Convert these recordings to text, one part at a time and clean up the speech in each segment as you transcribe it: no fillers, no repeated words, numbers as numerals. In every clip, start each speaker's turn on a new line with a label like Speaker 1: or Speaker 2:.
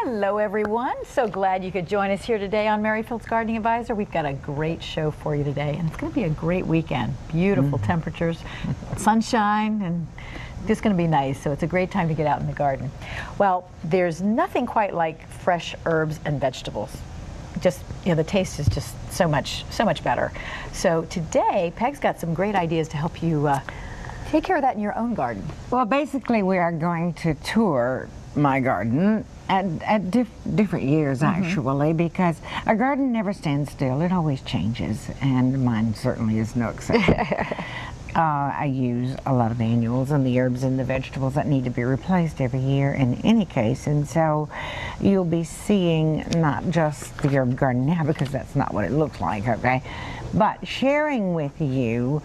Speaker 1: Hello everyone, so glad you could join us here today on Merrifield's Gardening Advisor. We've got a great show for you today, and it's going to be a great weekend. Beautiful temperatures, sunshine, and just going to be nice, so it's a great time to get out in the garden. Well, there's nothing quite like fresh herbs and vegetables. Just, you know, the taste is just so much better. So today, Peg's got some great ideas to help you take care of that in your own garden.
Speaker 2: Well, basically we are going to tour my garden at different years actually, because a garden never stands still, it always changes, and mine certainly is no exception. I use a lot of annuals and the herbs and the vegetables that need to be replaced every year in any case, and so you'll be seeing not just the herb garden now, because that's not what it looks like, okay, but sharing with you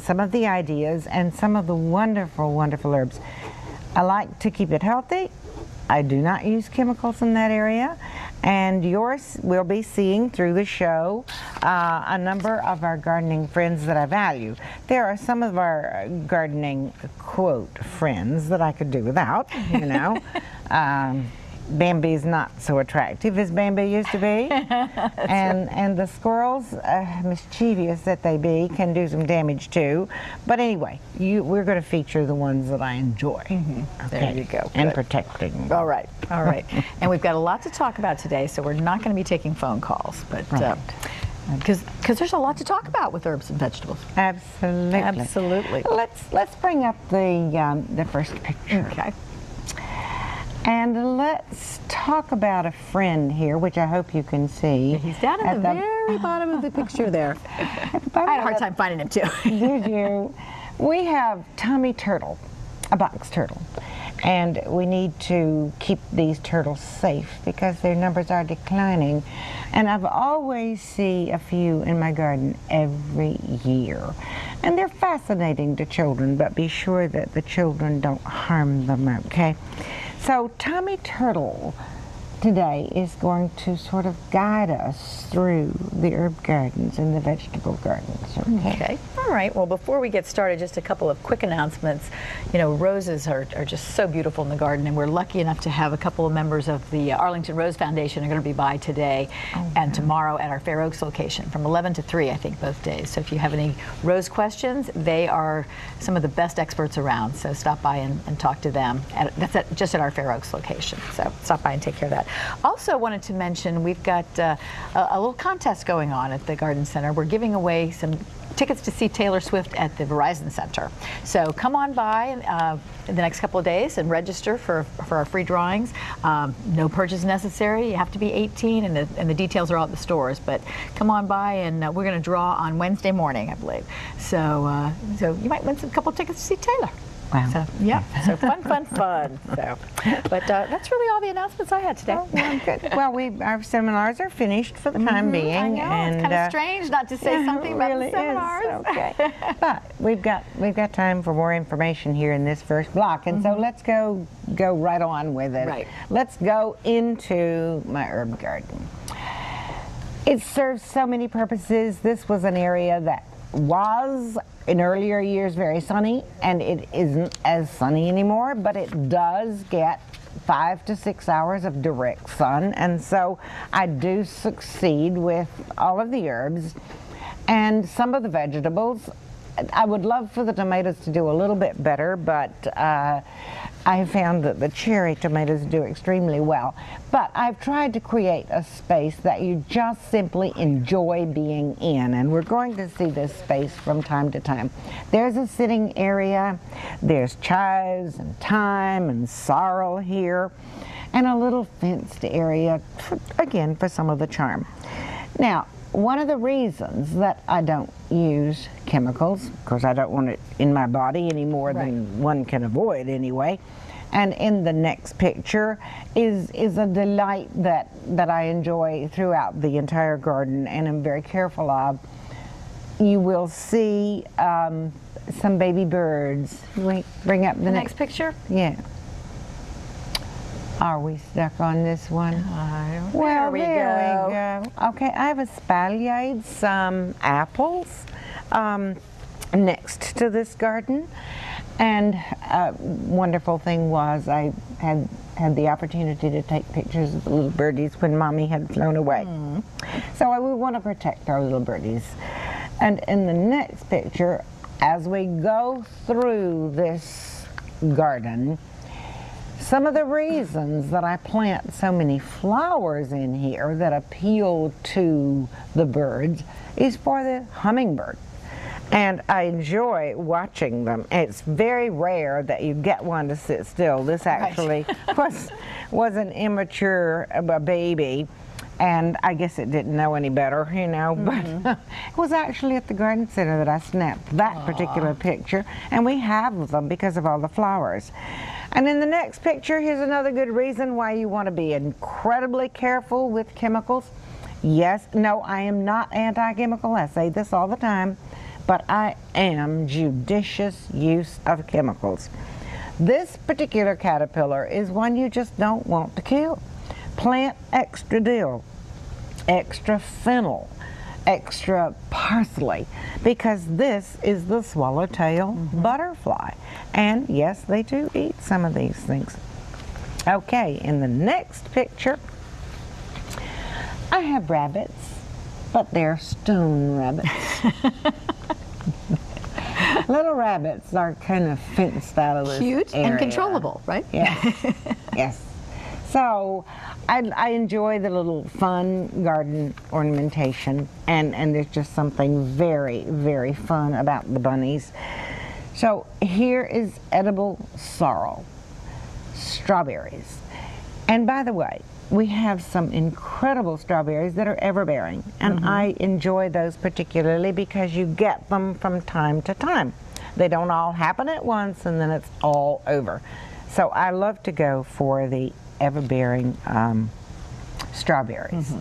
Speaker 2: some of the ideas and some of the wonderful herbs. I like to keep it healthy. I do not use chemicals in that area, and yours will be seeing through the show a number of our gardening friends that I value. There are some of our gardening, quote, friends that I could do without, you know. Bambi's not so attractive as Bambi used to be, and the squirrels, mischievous that they be, can do some damage too. But anyway, we're going to feature the ones that I enjoy. Okay.
Speaker 1: There you go.
Speaker 2: And protecting.
Speaker 1: All right. And we've got a lot to talk about today, so we're not going to be taking phone calls, but because there's a lot to talk about with herbs and vegetables. Absolutely.
Speaker 2: Let's bring up the first picture.
Speaker 1: Okay.
Speaker 2: And let's talk about a friend here, which I hope you can see.
Speaker 1: He's down at the very bottom of the picture there. I had a hard time finding him too.
Speaker 2: Did you? We have Tommy Turtle, a box turtle, and we need to keep these turtles safe because their numbers are declining. And I've always see a few in my garden every year. And they're fascinating to children, but be sure that the children don't harm them, okay? So Tommy Turtle today is going to sort of guide us through the herb gardens and the vegetable gardens.
Speaker 1: Okay. All right. Well, before we get started, just a couple of quick announcements. You know, roses are just so beautiful in the garden, and we're lucky enough to have a couple of members of the Arlington Rose Foundation are going to be by today and tomorrow at our Fair Oaks location from 11 to 3, I think, both days. So if you have any rose questions, they are some of the best experts around. So stop by and talk to them. That's just at our Fair Oaks location. So stop by and take care of that. Also wanted to mention we've got a little contest going on at the Garden Center. We're giving away some tickets to see Taylor Swift at the Verizon Center. So come on by in the next couple of days and register for our free drawings. No purchase necessary. You have to be 18, and the details are all at the stores. But come on by, and we're going to draw on Wednesday morning, I believe. So you might win a couple of tickets to see Taylor.
Speaker 2: Wow.
Speaker 1: So, yeah, so fun. So, but that's really all the announcements I had today.
Speaker 2: Oh, well, good. Well, our seminars are finished for the time being.
Speaker 1: I know, and it's kind of strange not to say something about
Speaker 2: really
Speaker 1: the seminars.
Speaker 2: Is. Okay. But we've got time for more information here in this first block, and so let's go right on with it.
Speaker 1: Right.
Speaker 2: Let's go into my herb garden. It serves so many purposes. This was an area that was in earlier years very sunny, and it isn't as sunny anymore, but it does get 5 to 6 hours of direct sun, and so I do succeed with all of the herbs and some of the vegetables. I would love for the tomatoes to do a little bit better, but I have found that the cherry tomatoes do extremely well. But I've tried to create a space that you just simply enjoy being in, and we're going to see this space from time to time. There's a sitting area, there's chives and thyme and sorrel here, and a little fenced area, again, for some of the charm. Now, one of the reasons that I don't use chemicals, because I don't want it in my body any more than one can avoid anyway, and in the next picture is a delight that I enjoy throughout the entire garden and am very careful of. You will see some baby birds. Wait, bring up the
Speaker 1: next picture?
Speaker 2: Yeah. Are we stuck on this one?
Speaker 1: Well, there we go.
Speaker 2: Okay, I have espaliered some apples next to this garden, And wonderful thing was I had the opportunity to take pictures of the little birdies when Mommy had flown away. So we want to protect our little birdies. And in the next picture, as we go through this garden, some of the reasons that I plant so many flowers in here that appeal to the birds is for the hummingbird. And I enjoy watching them. It's very rare that you get one to sit still. This actually was an immature baby, and I guess it didn't know any better, you know, but it was actually at the garden center that I snapped that particular picture, and we have them because of all the flowers. And in the next picture, here's another good reason why you want to be incredibly careful with chemicals. Yes, no, I am not anti-chemical. I say this all the time. But I am judicious use of chemicals. This particular caterpillar is one you just don't want to kill. Plant extra dill, extra fennel, extra parsley, because this is the swallowtail butterfly. And yes, they do eat some of these things. Okay, in the next picture, I have rabbits, but they're stone rabbits. Little rabbits are kind of fenced out of this
Speaker 1: Cute
Speaker 2: area.
Speaker 1: and controllable, right?
Speaker 2: Yes. Yes. So I enjoy the little fun garden ornamentation, and there's just something very, very fun about the bunnies. So here is edible sorrel, strawberries. And by the way, we have some incredible strawberries that are ever-bearing, and I enjoy those particularly because you get them from time to time. They don't all happen at once and then it's all over. So I love to go for the ever-bearing strawberries.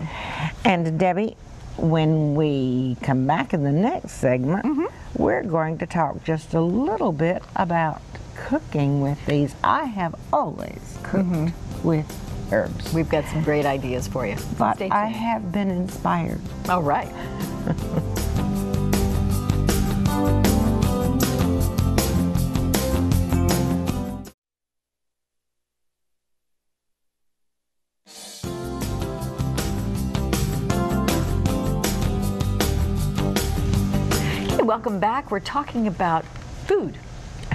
Speaker 2: And Debbie, when we come back in the next segment, we're going to talk just a little bit about cooking with these. I have always cooked with herbs.
Speaker 1: We've got some great ideas for you.
Speaker 2: But
Speaker 1: Stay tuned.
Speaker 2: I have been inspired.
Speaker 1: All right. Okay, welcome back. We're talking about food.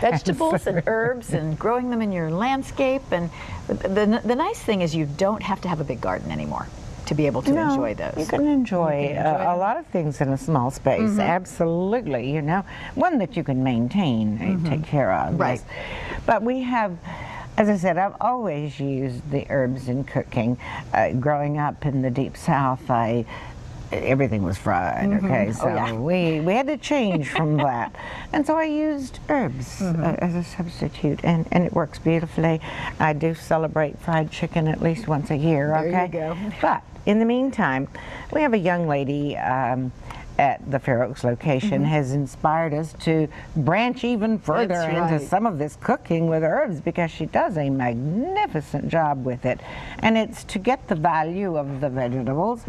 Speaker 1: Vegetables and herbs and growing them in your landscape, and the nice thing is you don't have to have a big garden anymore to be able to enjoy those.
Speaker 2: You can enjoy, a lot of things in a small space, absolutely, you know. One that you can maintain and take care of.
Speaker 1: Right.
Speaker 2: Yes. But we have, as I said, I've always used the herbs in cooking. Growing up in the Deep South, everything was fried, okay, so we had to change from that. And so I used herbs as a substitute, and it works beautifully. I do celebrate fried chicken at least once a year, okay?
Speaker 1: There you go.
Speaker 2: But in the meantime, we have a young lady at the Fair Oaks location has inspired us to branch even further into some of this cooking with herbs, because she does a magnificent job with it. And it's to get the value of the vegetables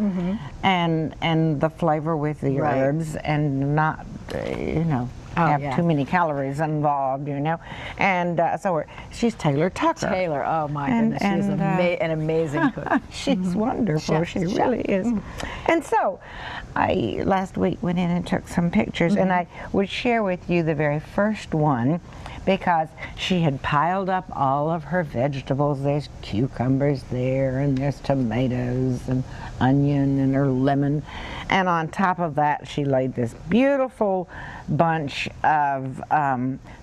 Speaker 2: and the flavor with the herbs, and not, you know, have too many calories involved, you know. And so she's Taylor Tucker.
Speaker 1: Taylor, oh my goodness, she's an amazing cook.
Speaker 2: She's wonderful, she really is. And so I last week went in and took some pictures, and I would share with you the very first one, because she had piled up all of her vegetables. There's cucumbers there, and there's tomatoes and onion and her lemon, and on top of that she laid this beautiful bunch of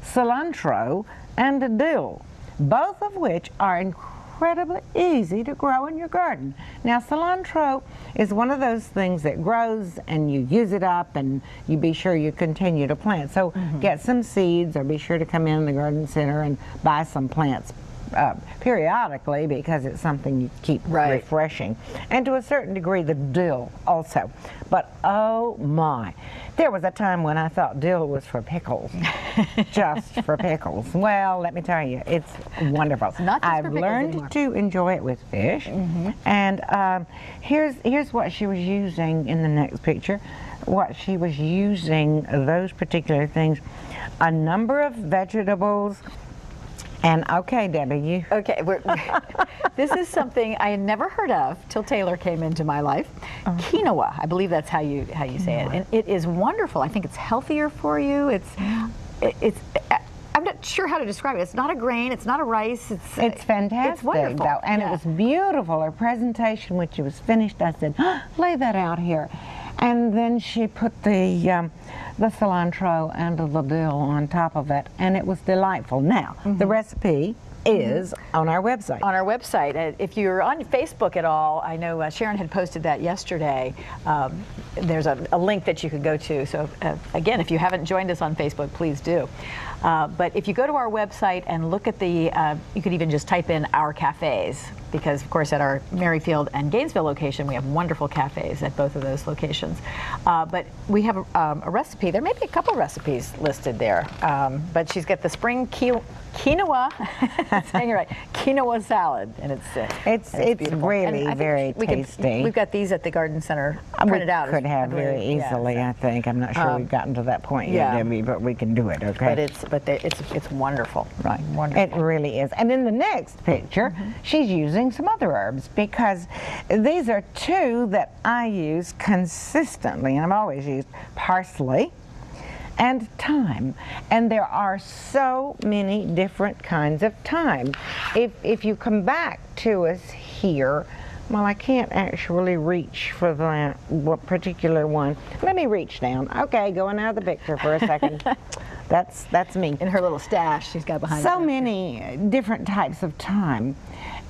Speaker 2: cilantro and dill, both of which are incredibly easy to grow in your garden. Now, cilantro is one of those things that grows and you use it up, and you be sure you continue to plant. So get some seeds, or be sure to come in the garden center and buy some plants periodically, because it's something you keep refreshing. And to a certain degree, the dill also. But oh my, there was a time when I thought dill was for pickles, just for pickles. Well, let me tell you, it's wonderful. It's not just I've learned to enjoy it with fish. And here's what she was using in the next picture. What she was using, those particular things. a number of vegetables. And okay, Debbie, you.
Speaker 1: Okay, this is something I had never heard of till Taylor came into my life. Quinoa, I believe that's how you say it, and it is wonderful. I think it's healthier for you. It's I'm not sure how to describe it. It's not a grain. It's not a rice.
Speaker 2: It's fantastic.
Speaker 1: It's wonderful.
Speaker 2: Though, and it was beautiful. Her presentation, when she was finished, I said, lay that out here. And then she put the cilantro and the dill on top of it, and it was delightful. Now, the recipe is on our website.
Speaker 1: On our website. If you're on Facebook at all, I know Sharon had posted that yesterday. There's a link that you could go to. So again, if you haven't joined us on Facebook, please do. But if you go to our website and look at you could even just type in our cafes, because of course at our Merrifield and Gainesville location we have wonderful cafes at both of those locations. But we have a recipe. There may be a couple recipes listed there. But she's got the spring quinoa, saying it right, quinoa salad, and it's
Speaker 2: really very tasty.
Speaker 1: We've got these at the Garden Center printed out.
Speaker 2: We could have very easily, I think. I'm not sure we've gotten to that point yet, Debbie, but we can do it. Okay.
Speaker 1: But it's wonderful.
Speaker 2: Right.
Speaker 1: Wonderful.
Speaker 2: It really is. And in the next picture, she's using some other herbs, because these are two that I use consistently, and I've always used parsley and thyme, and there are so many different kinds of thyme. If you come back to us here, well, I can't actually reach for that particular one. Let me reach down. Okay, going out of the picture for a second. That's me.
Speaker 1: In her little stash she's got behind her.
Speaker 2: So many different types of thyme,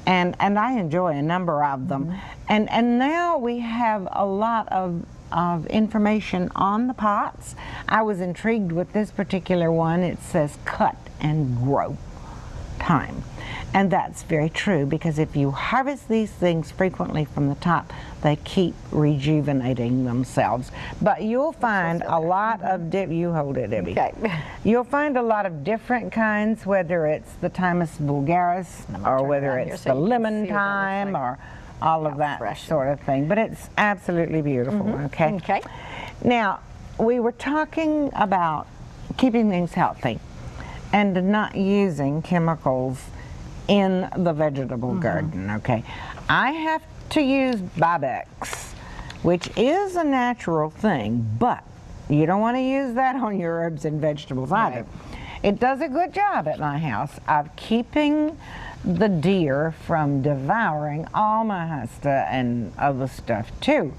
Speaker 2: and I enjoy a number of them. And now we have a lot of information on the pots. I was intrigued with this particular one. It says cut and grow thyme. And that's very true, because if you harvest these things frequently from the top, they keep rejuvenating themselves. But you'll find a lot of, you hold it, Debbie.
Speaker 1: Okay.
Speaker 2: You'll find a lot of different kinds, whether it's the Thymus vulgaris, or whether it's the lemon thyme, or all of that sort of thing. But it's absolutely beautiful, okay?
Speaker 1: Okay.
Speaker 2: Now, we were talking about keeping things healthy and not using chemicals in the vegetable garden, okay? I have to use Bibex, which is a natural thing, but you don't want to use that on your herbs and vegetables either. It does a good job at my house of keeping the deer from devouring all my hosta and other stuff too.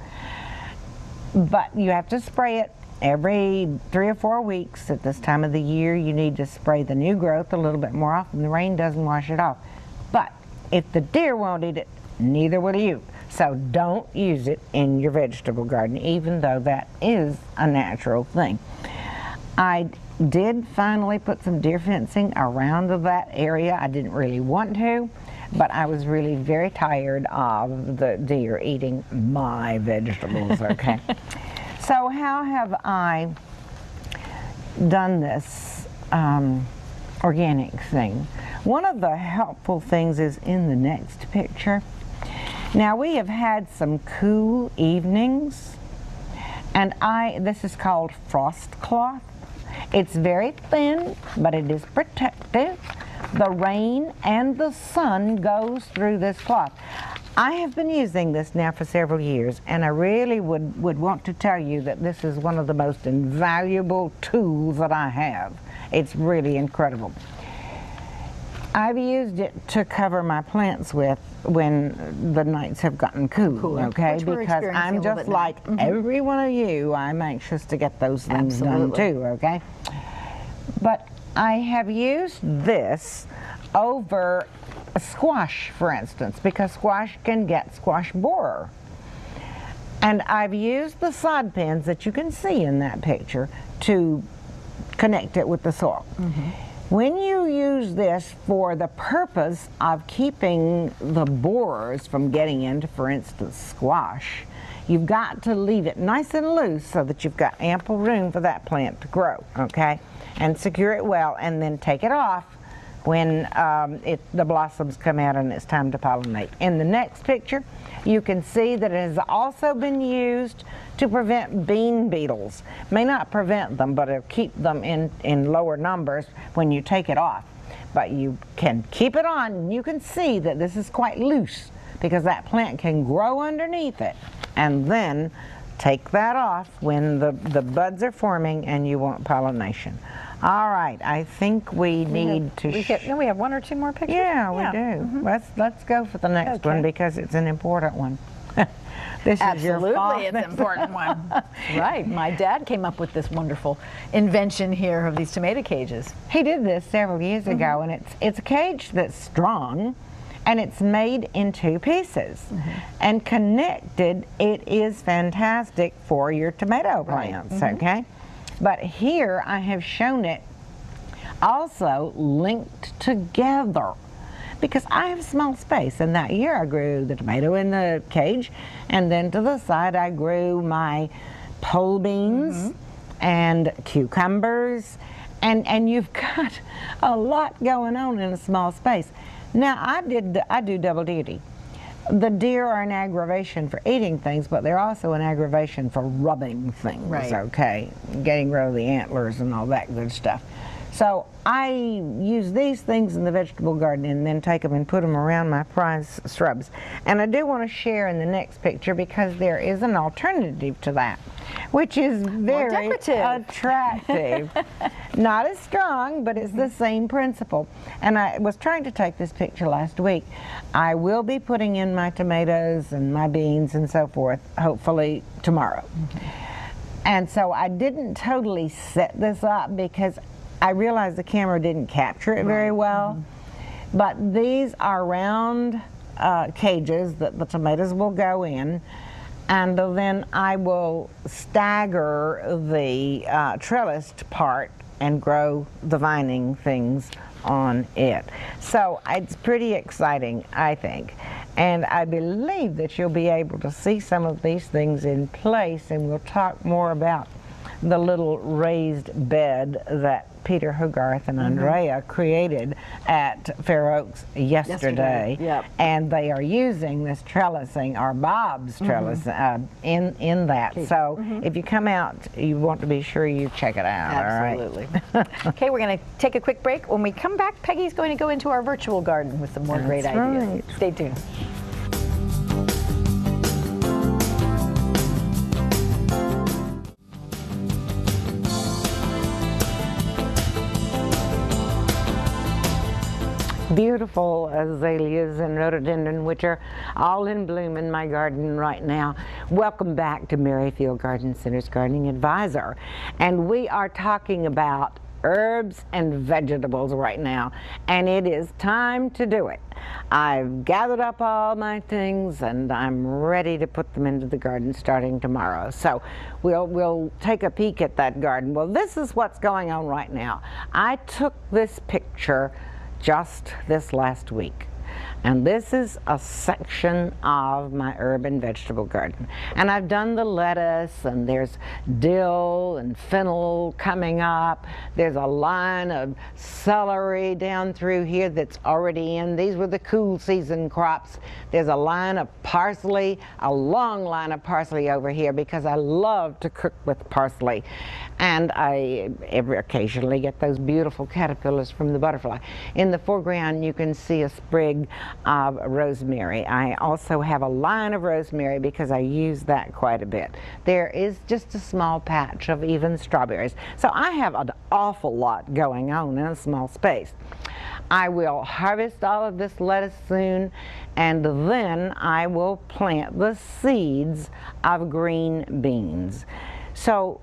Speaker 2: But you have to spray it every 3 or 4 weeks. At this time of the year, you need to spray the new growth a little bit more often. The rain doesn't wash it off. But if the deer won't eat it, neither will you. So don't use it in your vegetable garden, even though that is a natural thing. I did finally put some deer fencing around that area. I didn't really want to, but I was really very tired of the deer eating my vegetables, okay? So how have I done this organic thing? One of the helpful things is in the next picture. Now, we have had some cool evenings, and this is called frost cloth. It's very thin, but it is protective. The rain and the sun goes through this cloth. I have been using this now for several years, and I really would want to tell you that this is one of the most invaluable tools that I have. It's really incredible. I've used it to cover my plants with when the nights have gotten cool, okay? Because I'm just like every one of you, I'm anxious to get those things done too, okay? But I have used this over a squash, for instance, because squash can get squash borer. And I've used the sod pins that you can see in that picture to connect it with the soil. When you use this for the purpose of keeping the borers from getting into, for instance, squash, you've got to leave it nice and loose so that you've got ample room for that plant to grow, okay? And secure it well, and then take it off when the blossoms come out and it's time to pollinate. In the next picture, you can see that it has also been used to prevent bean beetles. May not prevent them, but it'll keep them in lower numbers when you take it off. But you can keep it on, and you can see that this is quite loose because that plant can grow underneath it, and then take that off when the buds are forming and you want pollination. All right, I think we need to...
Speaker 1: we have one or two more pictures?
Speaker 2: Yeah, we do. Let's go for the next one because it's an important one. This is your fault.
Speaker 1: Absolutely, it's an important one. Right, my dad came up with this wonderful invention here of these tomato cages.
Speaker 2: He did this several years ago, and it's a cage that's strong, and it's made in 2 pieces. And connected, it is fantastic for your tomato plants, okay? But here I have shown it also linked together because I have small space, and that year I grew the tomato in the cage, and then to the side I grew my pole beans and cucumbers, and you've got a lot going on in a small space. Now I do double duty. The deer are an aggravation for eating things, but they're also an aggravation for rubbing things, okay? Getting rid of the antlers and all that good stuff. So I use these things in the vegetable garden and then take them and put them around my prize shrubs. And I do want to share in the next picture because there is an alternative to that, which is very attractive. Not as strong, but it's the same principle. And I was trying to take this picture last week. I will be putting in my tomatoes and my beans and so forth, hopefully tomorrow. And so I didn't totally set this up because I realized the camera didn't capture it very well. But these are round cages that the tomatoes will go in, and then I will stagger the trellised part and grow the vining things on it. So it's pretty exciting, I think. And I believe that you'll be able to see some of these things in place, and we'll talk more about the little raised bed that Peter Hogarth and Andrea created at Fair Oaks yesterday. And they are using this trellising, or Bob's trellis, in that. So if you come out, you want to be sure you check it out.
Speaker 1: Absolutely.
Speaker 2: All right?
Speaker 1: Okay, we're going to take a quick break. When we come back, Peggy's going to go into our virtual garden with some more great ideas.
Speaker 2: Right.
Speaker 1: Stay tuned.
Speaker 2: Beautiful azaleas and rhododendron, which are all in bloom in my garden right now. Welcome back to Merrifield Garden Center's Gardening Advisor. And we are talking about herbs and vegetables right now, and it is time to do it. I've gathered up all my things and I'm ready to put them into the garden starting tomorrow. So we'll take a peek at that garden. Well, this is what's going on right now. I took this picture just this last week. And this is a section of my herb and vegetable garden. And I've done the lettuce, and there's dill and fennel coming up. There's a line of celery down through here that's already in. These were the cool season crops. There's a line of parsley, a long line of parsley over here because I love to cook with parsley. And I occasionally get those beautiful caterpillars from the butterfly. In the foreground, you can see a sprig of rosemary. I also have a line of rosemary because I use that quite a bit. There is just a small patch of even strawberries. So I have an awful lot going on in a small space. I will harvest all of this lettuce soon, and then I will plant the seeds of green beans. So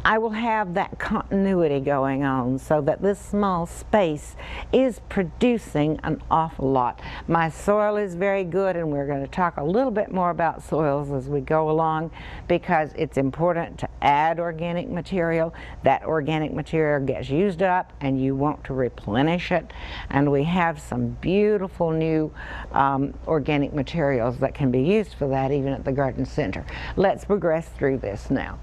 Speaker 2: I will have that continuity going on so that this small space is producing an awful lot. My soil is very good, and we're going to talk a little bit more about soils as we go along because it's important to add organic material. That organic material gets used up and you want to replenish it, and we have some beautiful new organic materials that can be used for that even at the garden center. Let's progress through this now.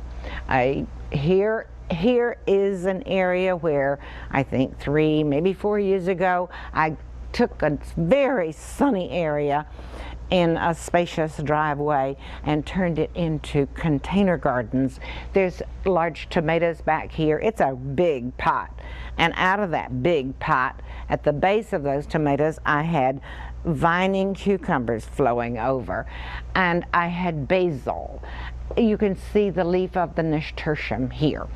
Speaker 2: Here here is an area where I think 3, maybe 4 years ago, I took a very sunny area in a spacious driveway and turned it into container gardens. There's large tomatoes back here. It's a big pot, and out of that big pot, at the base of those tomatoes, I had vining cucumbers flowing over, and I had basil. You can see the leaf of the nasturtium here,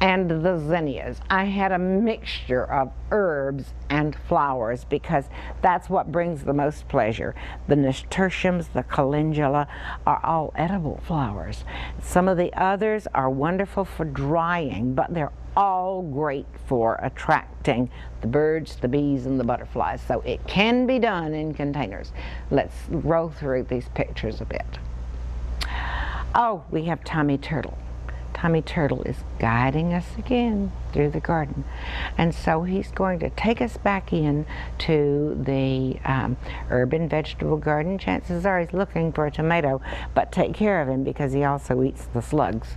Speaker 2: and the zinnias. I had a mixture of herbs and flowers because that's what brings the most pleasure. The nasturtiums, the calendula are all edible flowers. Some of the others are wonderful for drying, but they're all great for attracting the birds, the bees, and the butterflies. So it can be done in containers. Let's roll through these pictures a bit. Oh, we have Tommy Turtle. Tommy Turtle is guiding us again through the garden, and so he's going to take us back in to the herb and vegetable garden. Chances are he's looking for a tomato, but take care of him because he also eats the slugs.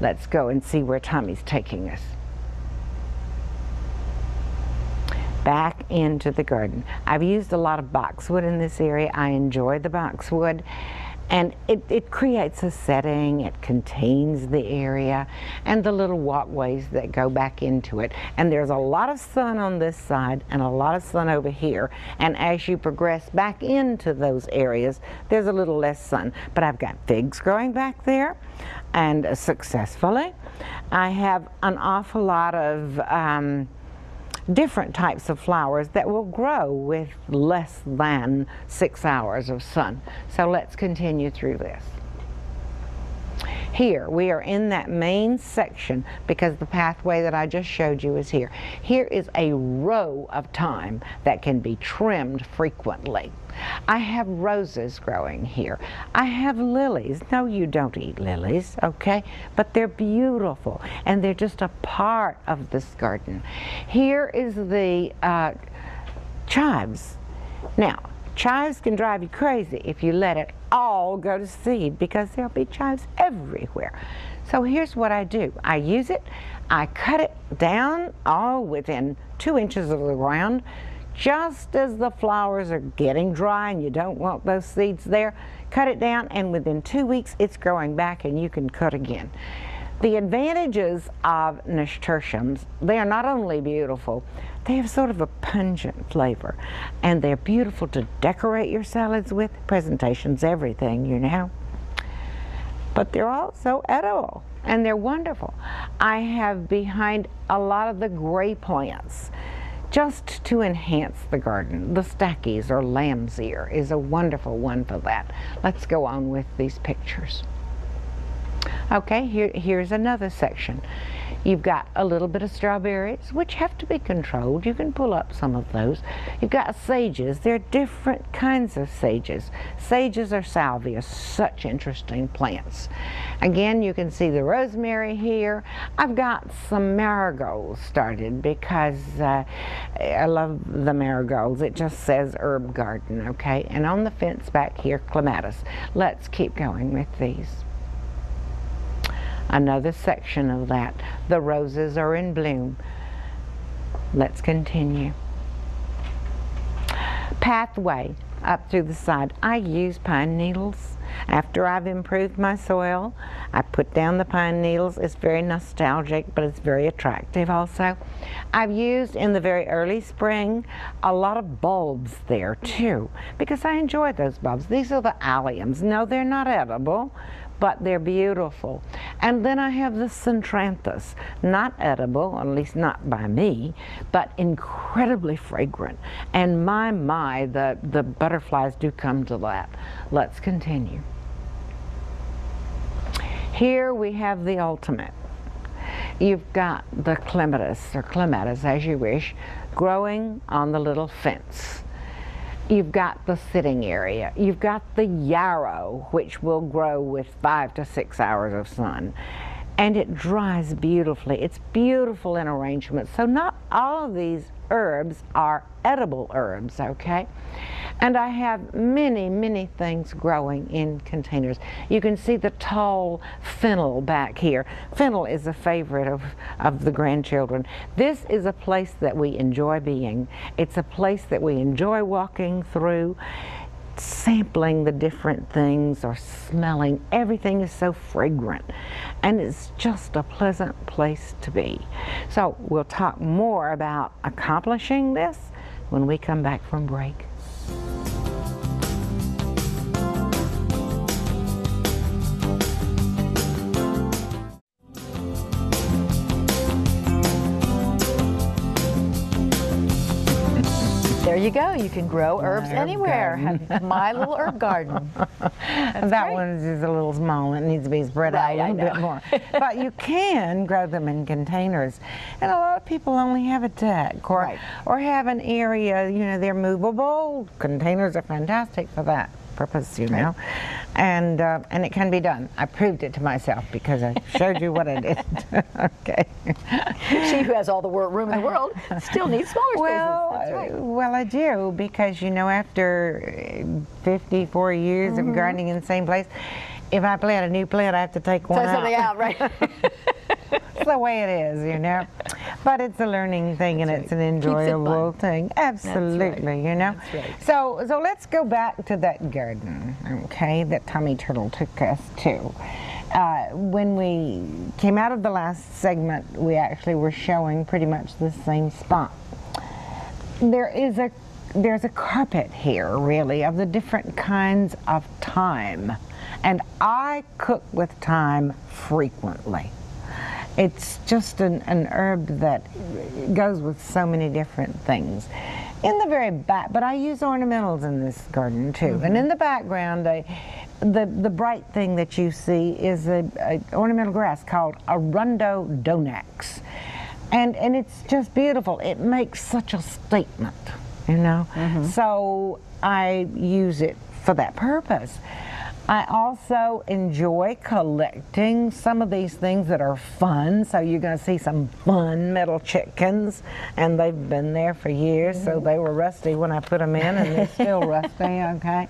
Speaker 2: Let's go and see where Tommy's taking us. Back into the garden. I've used a lot of boxwood in this area. I enjoy the boxwood. And it creates a setting, it contains the area, and the little walkways that go back into it. And there's a lot of sun on this side and a lot of sun over here. And as you progress back into those areas, there's a little less sun. But I've got figs growing back there, and successfully. I have an awful lot of different types of flowers that will grow with less than 6 hours of sun. So let's continue through this. Here, we are in that main section because the pathway that I just showed you is here. Here is a row of thyme that can be trimmed frequently. I have roses growing here. I have lilies. No, you don't eat lilies, okay? But they're beautiful, and they're just a part of this garden. Here is the chives. Now, chives can drive you crazy if you let it all go to seed because there'll be chives everywhere. So here's what I do. I use it, I cut it down all within 2 inches of the ground. Just as the flowers are getting dry and you don't want those seeds there, cut it down, and within 2 weeks it's growing back and you can cut again. The advantages of nasturtiums, they are not only beautiful, they have sort of a pungent flavor, and they're beautiful to decorate your salads with. Presentation's everything, you know. But they're also edible, and they're wonderful. I have behind a lot of the gray plants just to enhance the garden. The stackies or lamb's ear is a wonderful one for that. Let's go on with these pictures. Okay, here's another section. You've got a little bit of strawberries, which have to be controlled. You can pull up some of those. You've got sages. There are different kinds of sages. Sages or salvia, such interesting plants. Again, you can see the rosemary here. I've got some marigolds started because I love the marigolds. It just says herb garden, okay? And on the fence back here, clematis. Let's keep going with these. Another section of that. The roses are in bloom. Let's continue. Pathway up through the side. I use pine needles. After I've improved my soil, I put down the pine needles. It's very nostalgic, but it's very attractive also. I've used in the very early spring a lot of bulbs there too, because I enjoy those bulbs. These are the alliums. No, they're not edible, but they're beautiful. And then I have the centranthus, not edible, at least not by me, but incredibly fragrant. And my, the butterflies do come to that. Let's continue. Here we have the ultimate. You've got the clematis, or clematis as you wish, growing on the little fence. You've got the sitting area. You've got the yarrow, which will grow with 5 to 6 hours of sun. And it dries beautifully. It's beautiful in arrangement. So not all of these herbs are edible herbs, okay? And I have many, many things growing in containers. You can see the tall fennel back here. Fennel is a favorite of the grandchildren. This is a place that we enjoy being. It's a place that we enjoy walking through, sampling the different things or smelling. Everything is so fragrant, and it's just a pleasant place to be. So we'll talk more about accomplishing this when we come back from break.
Speaker 1: There you go. You can grow herbs anywhere. Have my little herb garden.
Speaker 2: That one is a little small. It needs to be spread out a little bit more. But you can grow them in containers. And a lot of people only have a deck or have an area, you know, they're movable. Containers are fantastic for that purpose, you know. And it can be done. I proved it to myself because I showed you what I did. Okay.
Speaker 1: She who has all the room in the world still needs smaller spaces. That's right.
Speaker 2: Well, I do, because, you know, after 54 years of gardening in the same place, if I plant a new plant, I have to take one out.
Speaker 1: Something out, right?
Speaker 2: It's the way it is, you know. But it's a learning thing, and it's an enjoyable thing. Absolutely, you know. So let's go back to that garden, okay, that Tommy Turtle took us to. When we came out of the last segment, we actually were showing pretty much the same spot. There's a carpet here, really, of the different kinds of thyme. And I cook with thyme frequently. It's just an herb that goes with so many different things. In the very back, but I use ornamentals in this garden too. And in the background, the bright thing that you see is a ornamental grass called Arundo Donax. And it's just beautiful. It makes such a statement, you know. So I use it for that purpose. I also enjoy collecting some of these things that are fun. So you're going to see some fun metal chickens, and they've been there for years, so they were rusty when I put them in, and they're still rusty, okay?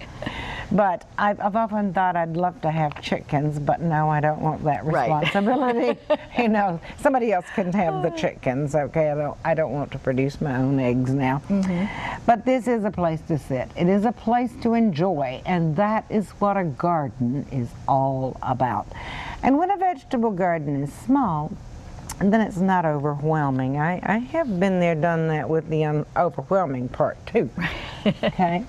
Speaker 2: But I've often thought I'd love to have chickens, but no, I don't want that responsibility. You know, somebody else can have the chickens, okay? I don't want to produce my own eggs now. But this is a place to sit. It is a place to enjoy, and that is what a garden is all about. And when a vegetable garden is small, then it's not overwhelming. I have been there, done that with the overwhelming part too. Okay.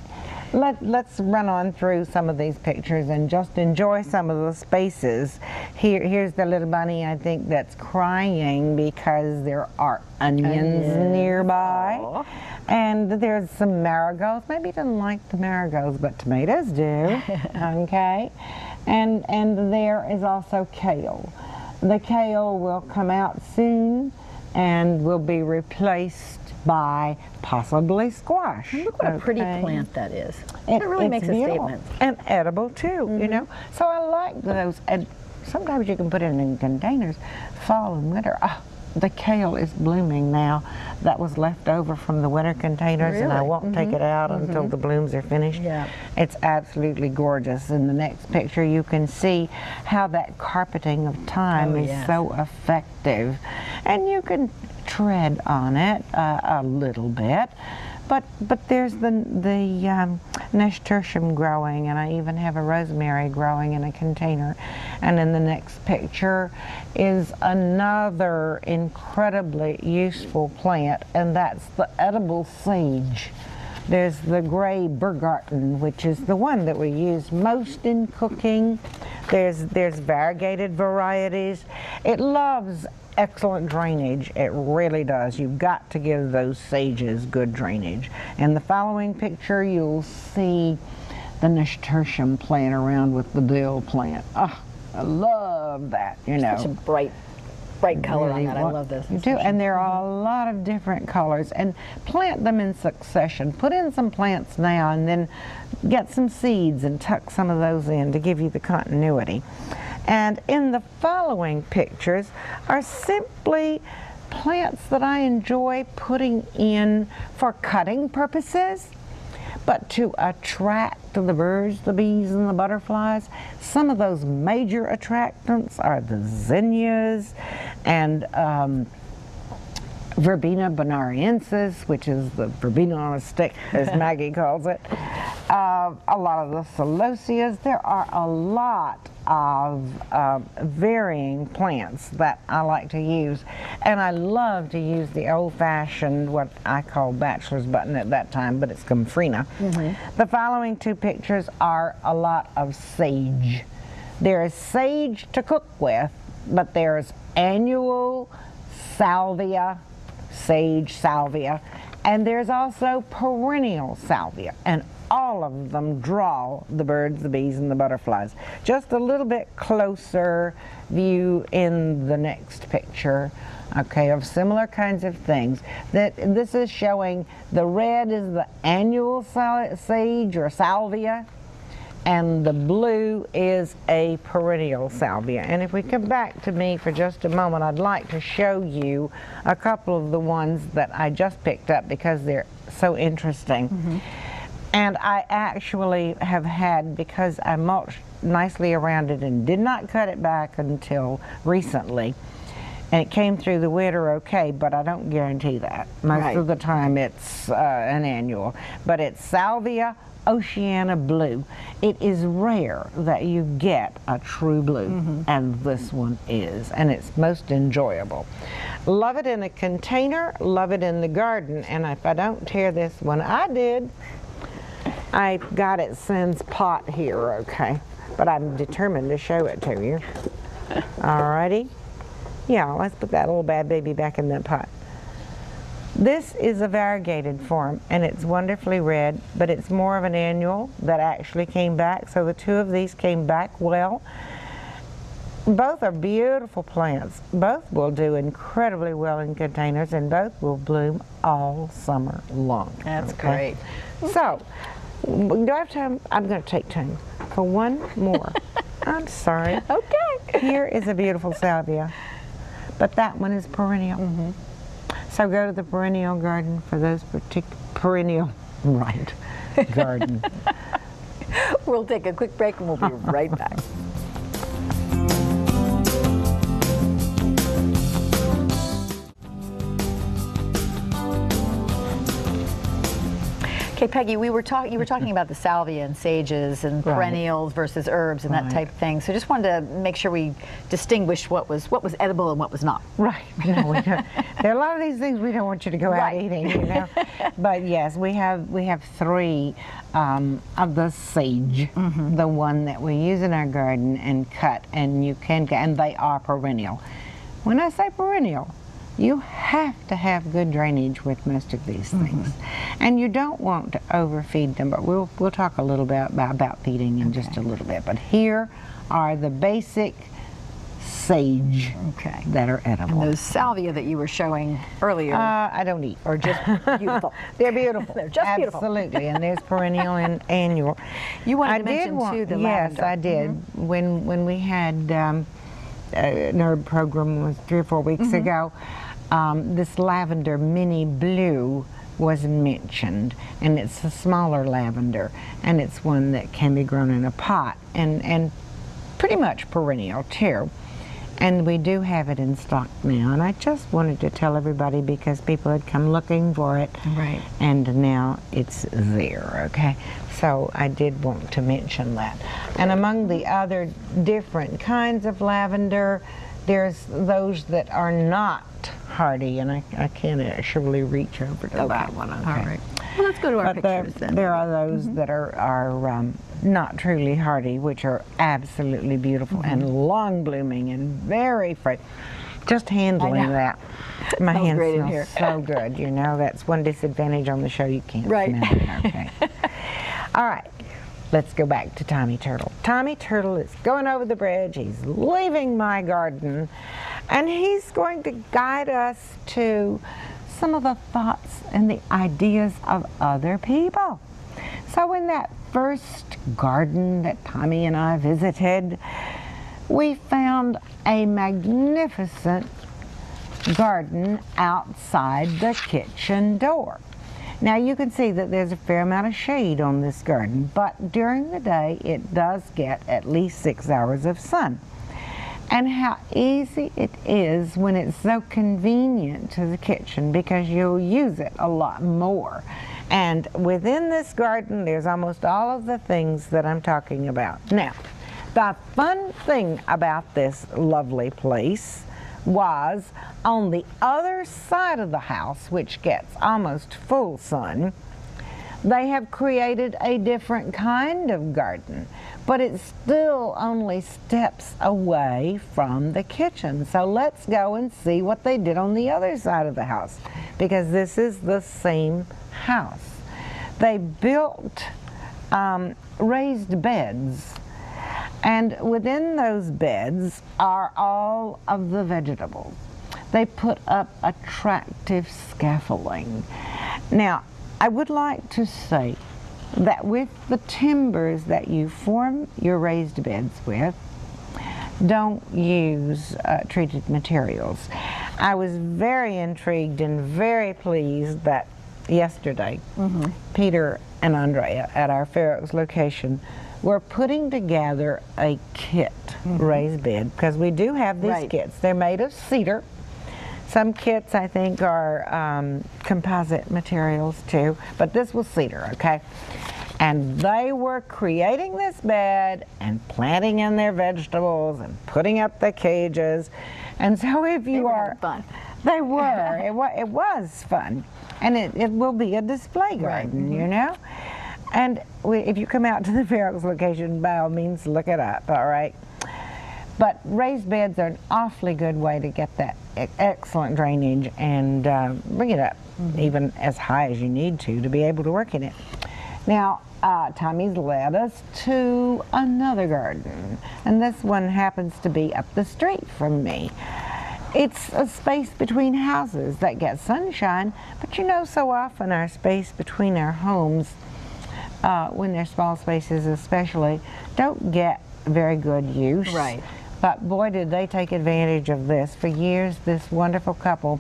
Speaker 2: Let's run on through some of these pictures and just enjoy some of the spaces. Here's the little bunny, I think, that's crying because there are onions nearby. Aww. And there's some marigolds. Maybe he doesn't like the marigolds, but tomatoes do. Okay. And there is also kale. The kale will come out soon and will be replaced by possibly squash.
Speaker 1: And look what a pretty plant that is. It really makes a statement.
Speaker 2: And edible too, you know. So I like those. And sometimes you can put it in containers, fall and winter. Oh, the kale is blooming now. That was left over from the winter containers, and I won't take it out until the blooms are finished. Yeah. It's absolutely gorgeous. In the next picture, you can see how that carpeting of thyme is so effective. And you can tread on it a little bit, but there's the nasturtium growing, and I even have a rosemary growing in a container. And in the next picture is another incredibly useful plant, and that's the edible sage. There's the gray bergarten, which is the one that we use most in cooking. There's variegated varieties. It loves excellent drainage. It really does. You've got to give those sages good drainage. In the following picture, you'll see the nasturtium playing around with the dill plant. Oh, I love that, you know.
Speaker 1: Such a bright color on that. I love this.
Speaker 2: You do, and there are a lot of different colors. And plant them in succession. Put in some plants now, and then get some seeds and tuck some of those in to give you the continuity. And in the following pictures are simply plants that I enjoy putting in for cutting purposes. But to attract the birds, the bees, and the butterflies, some of those major attractants are the zinnias and Verbena bonariensis, which is the verbena on a stick, as Maggie calls it. A lot of the celosias. There are a lot of varying plants that I like to use, and I love to use the old-fashioned, what I call bachelor's button at that time, but it's gomphrena. The following two pictures are a lot of sage. There is sage to cook with, but there's annual salvia, sage salvia, and there's also perennial salvia, and all of them draw the birds, the bees, and the butterflies. Just a little bit closer view in the next picture, okay, of similar kinds of things. This is showing the red is the annual sage or salvia, and the blue is a perennial salvia. And if we come back to me for just a moment, I'd like to show you a couple of the ones that I just picked up because they're so interesting. And I actually have had, because I mulched nicely around it and did not cut it back until recently, and it came through the winter okay, but I don't guarantee that. Most of the time it's an annual. But it's Salvia Oceana Blue. It is rare that you get a true blue, and this one is, and it's most enjoyable. Love it in a container, love it in the garden, and if I don't tear this one, I did. I got it since pot here, okay, but I'm determined to show it to you. Alrighty. Yeah, let's put that little bad baby back in that pot. This is a variegated form, and it's wonderfully red, but it's more of an annual that actually came back, so the two of these came back well. Both are beautiful plants. Both will do incredibly well in containers, and both will bloom all summer long.
Speaker 1: That's great.
Speaker 2: So, do I have time? I'm going to take time for one more. I'm sorry.
Speaker 1: Okay.
Speaker 2: Here is a beautiful salvia, but that one is perennial. So go to the perennial garden for those perennial, garden.
Speaker 1: We'll take a quick break and we'll be right back. Okay, Peggy, you were talking about the salvia and sages and perennials versus herbs and that type of thing. So just wanted to make sure we distinguish what was edible and what was not.
Speaker 2: Right. No, we don't. There are a lot of these things we don't want you to go out eating, you know. But yes, we have three of the sage, the one that we use in our garden and cut, and you can get, and they are perennial. When I say perennial, you have to have good drainage with most of these things, and you don't want to overfeed them. But we'll talk a little bit about feeding in just a little bit. But here are the basic sage that are edible.
Speaker 1: And those salvia that you were showing earlier,
Speaker 2: I don't eat,
Speaker 1: or just beautiful.
Speaker 2: They're beautiful.
Speaker 1: They're just beautiful.
Speaker 2: Absolutely, and there's perennial and annual.
Speaker 1: You wanted to mention too the lavender.
Speaker 2: Yes, I did. When we had an herb program was 3 or 4 weeks ago. This lavender mini blue was mentioned, and it's a smaller lavender, and it's one that can be grown in a pot and pretty much perennial too. And we do have it in stock now, and I just wanted to tell everybody because people had come looking for it, and now it's there, okay? So I did want to mention that. And among the other different kinds of lavender, there's those that are not hardy, and I can't actually reach over to that one. Okay.
Speaker 1: All right. Well, let's go to our pictures then.
Speaker 2: There are those that are not truly hardy, which are absolutely beautiful and long blooming and very fresh. Just handling that, my hands smell so good. You know, that's one disadvantage on the show. You can't smell it. Okay. All right. Let's go back to Tommy Turtle. Tommy Turtle is going over the bridge. He's leaving my garden, and he's going to guide us to some of the thoughts and the ideas of other people. So in that first garden that Tommy and I visited, we found a magnificent garden outside the kitchen door. Now you can see that there's a fair amount of shade on this garden, but during the day it does get at least 6 hours of sun. And how easy it is when it's so convenient to the kitchen, because you'll use it a lot more. And within this garden there's almost all of the things that I'm talking about. Now, the fun thing about this lovely place was on the other side of the house, which gets almost full sun, they have created a different kind of garden, but it's still only steps away from the kitchen. So let's go and see what they did on the other side of the house, because this is the same house. They built raised beds, and within those beds are all of the vegetables. They put up attractive scaffolding. Now, I would like to say that with the timbers that you form your raised beds with, don't use treated materials. I was very intrigued and very pleased that yesterday Peter and Andrea at our Fair Oaks location were putting together a kit raised bed, because we do have these kits. They're made of cedar. Some kits, I think, are composite materials too, but this was cedar, okay? And they were creating this bed and planting in their vegetables and putting up the cages. And so if you are...
Speaker 1: fun.
Speaker 2: They were. It was fun. And it will be a display garden, you know? And if you come out to the Fair Oaks location, by all means, look it up, all right? But raised beds are an awfully good way to get that excellent drainage and bring it up even as high as you need to be able to work in it. Now, Tommy's led us to another garden, and this one happens to be up the street from me. It's a space between houses that gets sunshine, but you know, so often our space between our homes, when they're small spaces especially, don't get very good use.
Speaker 1: Right.
Speaker 2: But boy, did they take advantage of this. For years, this wonderful couple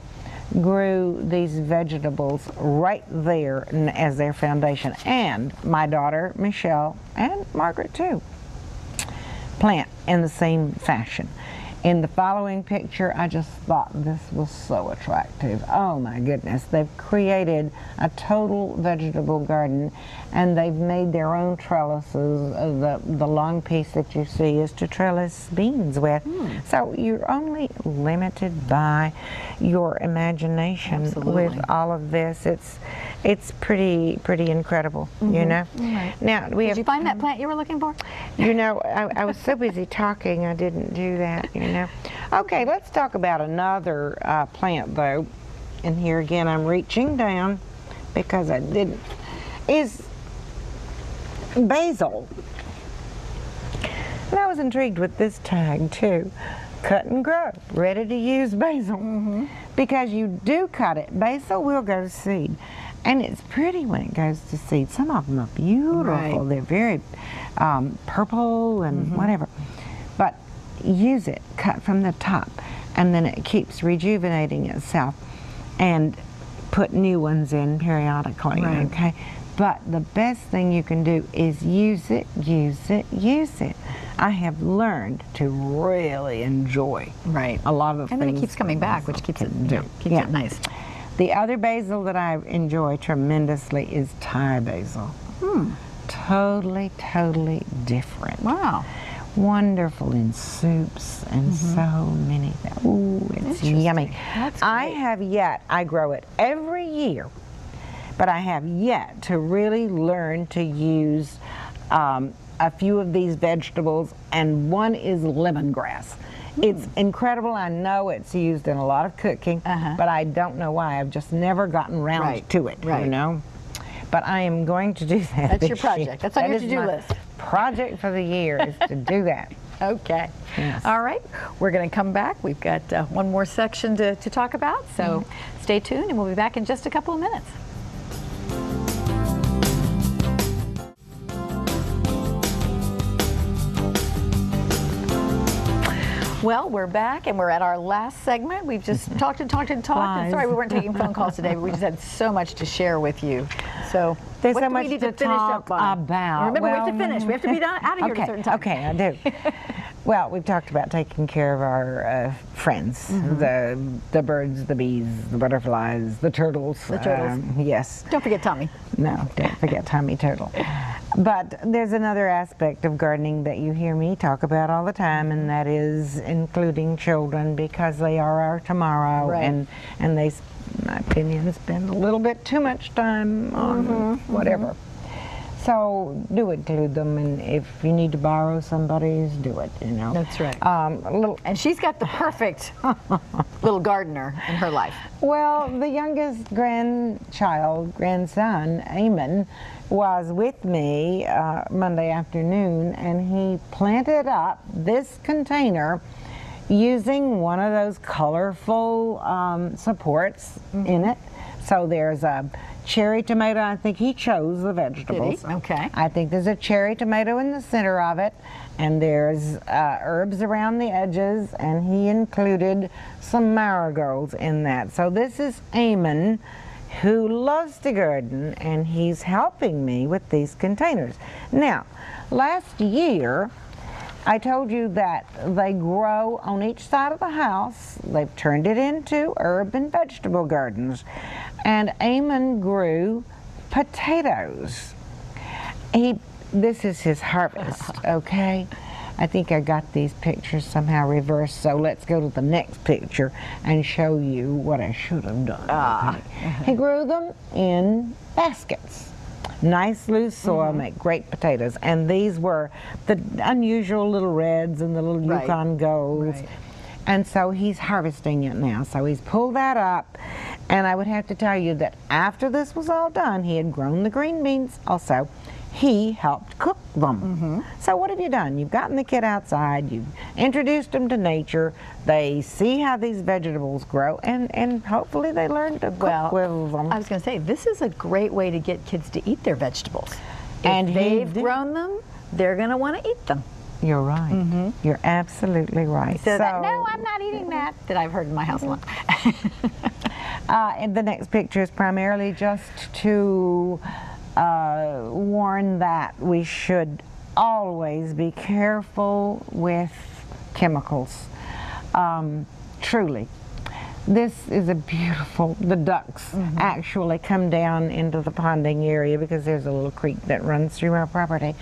Speaker 2: grew these vegetables right there as their foundation. And my daughter, Michelle, and Margaret too, plant in the same fashion. In the following picture, I just thought this was so attractive. Oh my goodness, they've created a total vegetable garden, and they've made their own trellises. The long piece that you see is to trellis beans with. So you're only limited by your imagination with all of this. It's pretty incredible, you know. Now,
Speaker 1: Did you find that plant you were looking for?
Speaker 2: You know, I was so busy talking, I didn't do that, you know. Okay, let's talk about another plant, though. And here again, I'm reaching down because I didn't. Is basil. And I was intrigued with this tag, too. Cut and grow, ready to use basil. Because you do cut it. Basil will go to seed. And it's pretty when it goes to seed. Some of them are beautiful. They're very purple and whatever. But use it, cut from the top, and then it keeps rejuvenating itself, and put new ones in periodically, okay? But the best thing you can do is use it, use it, use it. I have learned to really enjoy a lot of things.
Speaker 1: And then it keeps coming back, which keeps it nice.
Speaker 2: The other basil that I enjoy tremendously is Thai basil. Totally different.
Speaker 1: Wow.
Speaker 2: Wonderful in soups and so many. Ooh, it's yummy.
Speaker 1: That's
Speaker 2: great. I grow it every year, but I have yet to really learn to use a few of these vegetables, and one is lemongrass. It's incredible. I know it's used in a lot of cooking, but I don't know why. I've just never gotten around to it, you know. But I am going to do that.
Speaker 1: That's your project. That's on your to-do list.
Speaker 2: Project for the year is to do that.
Speaker 1: Okay.
Speaker 2: Yes.
Speaker 1: All right. We're going to come back. We've got one more section to talk about, so stay tuned, and we'll be back in just a couple of minutes. Well, we're back, and we're at our last segment. We've just talked and talked and talked. And sorry we weren't taking phone calls today, but we just had so much to share with you. So
Speaker 2: there's
Speaker 1: what
Speaker 2: so
Speaker 1: do
Speaker 2: much
Speaker 1: we need
Speaker 2: to
Speaker 1: to finish
Speaker 2: talk
Speaker 1: up on?
Speaker 2: about.
Speaker 1: Remember, we have to finish. We have to be done out of here at a certain time.
Speaker 2: Okay, I do. Well, we've talked about taking care of our friends, the birds, the bees, the butterflies, the turtles.
Speaker 1: The turtles.
Speaker 2: Yes.
Speaker 1: Don't forget Tommy.
Speaker 2: No, don't forget Tommy Turtle. But there's another aspect of gardening that you hear me talk about all the time, and that is including children, because they are our tomorrow,
Speaker 1: right.
Speaker 2: and they, in my opinion, spend a little bit too much time on whatever. So do include them, and if you need to borrow somebody's, do it, you know.
Speaker 1: That's right.
Speaker 2: And
Speaker 1: she's got the perfect little gardener in her life.
Speaker 2: Well, the youngest grandson, Eamon, was with me Monday afternoon, and he planted up this container using one of those colorful supports in it. So there's a cherry tomato. I think he chose the vegetables.
Speaker 1: Did he? Okay.
Speaker 2: I think there's a cherry tomato in the center of it, and there's herbs around the edges, and he included some marigolds in that. So this is Eamon, who loves to garden, and he's helping me with these containers. Now, last year, I told you that they grow on each side of the house. They've turned it into herb and vegetable gardens. And Eamon grew potatoes. This is his harvest, okay? I think I got these pictures somehow reversed, so let's go to the next picture and show you what I should have done. Okay? He grew them in baskets. Nice loose soil, make great potatoes. And these were the unusual little reds and the little Yukon Golds.
Speaker 1: Right.
Speaker 2: And so he's harvesting it now. So he's pulled that up. And I would have to tell you that after this was all done, he had grown the green beans also. He helped cook them. So what have you done? You've gotten the kid outside, you've introduced them to nature, they see how these vegetables grow, and hopefully they learn to cook with them.
Speaker 1: I was going to say, this is a great way to get kids to eat their vegetables.
Speaker 2: And
Speaker 1: if they've grown them, they're going to want to eat them.
Speaker 2: You're right. You're absolutely right.
Speaker 1: So that, no, I'm not eating that I've heard in my house a lot.
Speaker 2: And the next picture is primarily just to warn that we should always be careful with chemicals. Truly. This is a beautiful, the ducks actually come down into the ponding area because there's a little creek that runs through our property.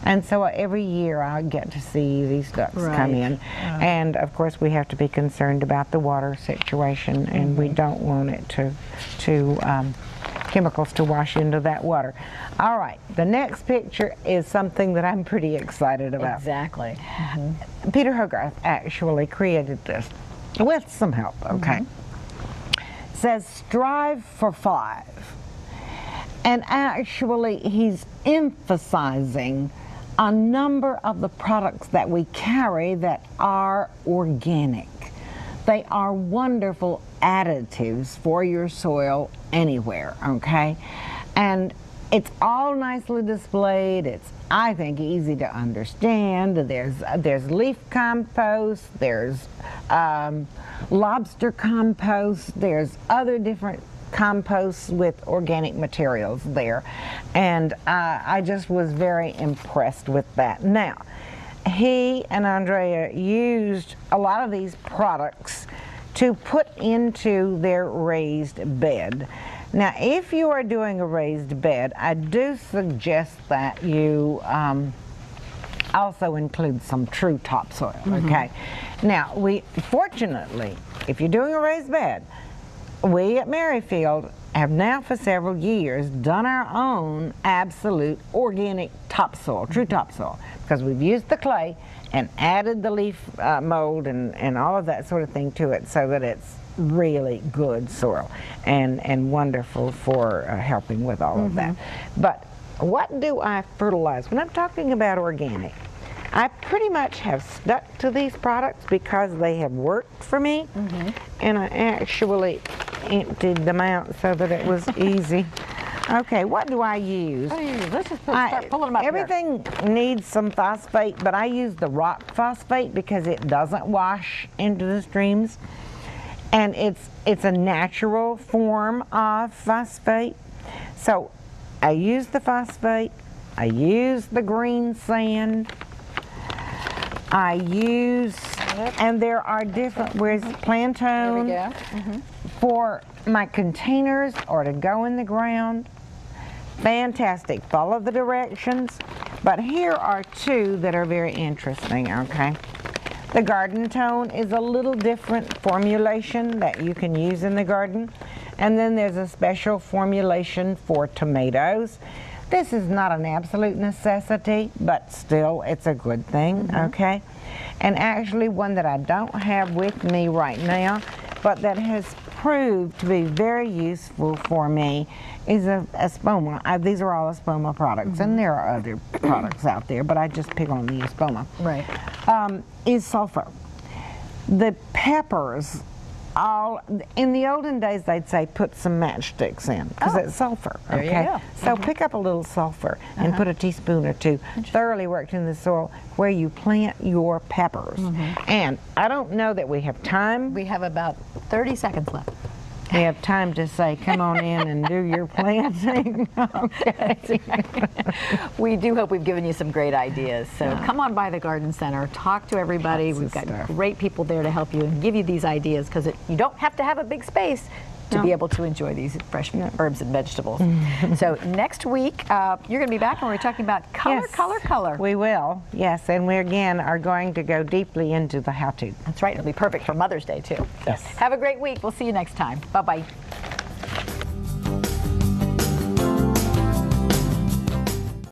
Speaker 2: And so every year I get to see these ducks come in. And of course we have to be concerned about the water situation, and we don't want it to chemicals to wash into that water. All right, the next picture is something that I'm pretty excited about.
Speaker 1: Exactly.
Speaker 2: Peter Hogarth actually created this with some help, okay? It says strive for 5. And actually he's emphasizing a number of the products that we carry that are organic. They are wonderful additives for your soil anywhere, okay? And it's all nicely displayed. It's, I think, easy to understand. There's leaf compost, there's lobster compost, there's other different composts with organic materials there. And I just was very impressed with that. Now, he and Andrea used a lot of these products to put into their raised bed. Now, if you are doing a raised bed, I do suggest that you also include some true topsoil, okay? Now, fortunately, if you're doing a raised bed, we at Merrifield have now for several years done our own absolute organic topsoil, true topsoil, because we've used the clay and added the leaf mold and all of that sort of thing to it, so that it's really good soil and wonderful for helping with all of that. But what do I fertilize? When I'm talking about organic, I pretty much have stuck to these products because they have worked for me, and I actually emptied them out so that it was easy Okay, what do I use?
Speaker 1: What do you use? Let's just start pulling them up here.
Speaker 2: Everything needs some phosphate, but I use the rock phosphate because it doesn't wash into the streams. And it's a natural form of phosphate. So I use the phosphate, I use the green sand, I use, and there are different, where's Plantone.
Speaker 1: There we go.
Speaker 2: For my containers or to go in the ground. Fantastic. Follow the directions. But here are two that are very interesting, okay? The garden tone is a little different formulation that you can use in the garden. And then there's a special formulation for tomatoes. This is not an absolute necessity, but still it's a good thing, okay? And actually one that I don't have with me right now, but that has proved to be very useful for me is a Espoma. These are all Espoma products, and there are other products out there, but I just pick on the Espoma.
Speaker 1: Right.
Speaker 2: Is sulfur. The peppers, in the olden days they'd say put some matchsticks in because it's sulfur.
Speaker 1: There
Speaker 2: Okay,
Speaker 1: you go.
Speaker 2: so pick up a little sulfur and put a teaspoon or two, thoroughly worked in the soil where you plant your peppers. And I don't know that we have time.
Speaker 1: We have about 30 seconds left.
Speaker 2: We have time to say, come on in and do your planting. Okay.
Speaker 1: We do hope we've given you some great ideas. So come on by the garden center, talk to everybody. We've got great people there to help you and give you these ideas because you don't have to have a big space to be able to enjoy these fresh herbs and vegetables. So next week, you're going to be back and we're talking about color, color.
Speaker 2: We will, yes, and we again are going to go deeply into the how-to.
Speaker 1: That's right, it'll be perfect for Mother's Day too.
Speaker 2: Yes.
Speaker 1: Have a great week. We'll see you next time. Bye-bye.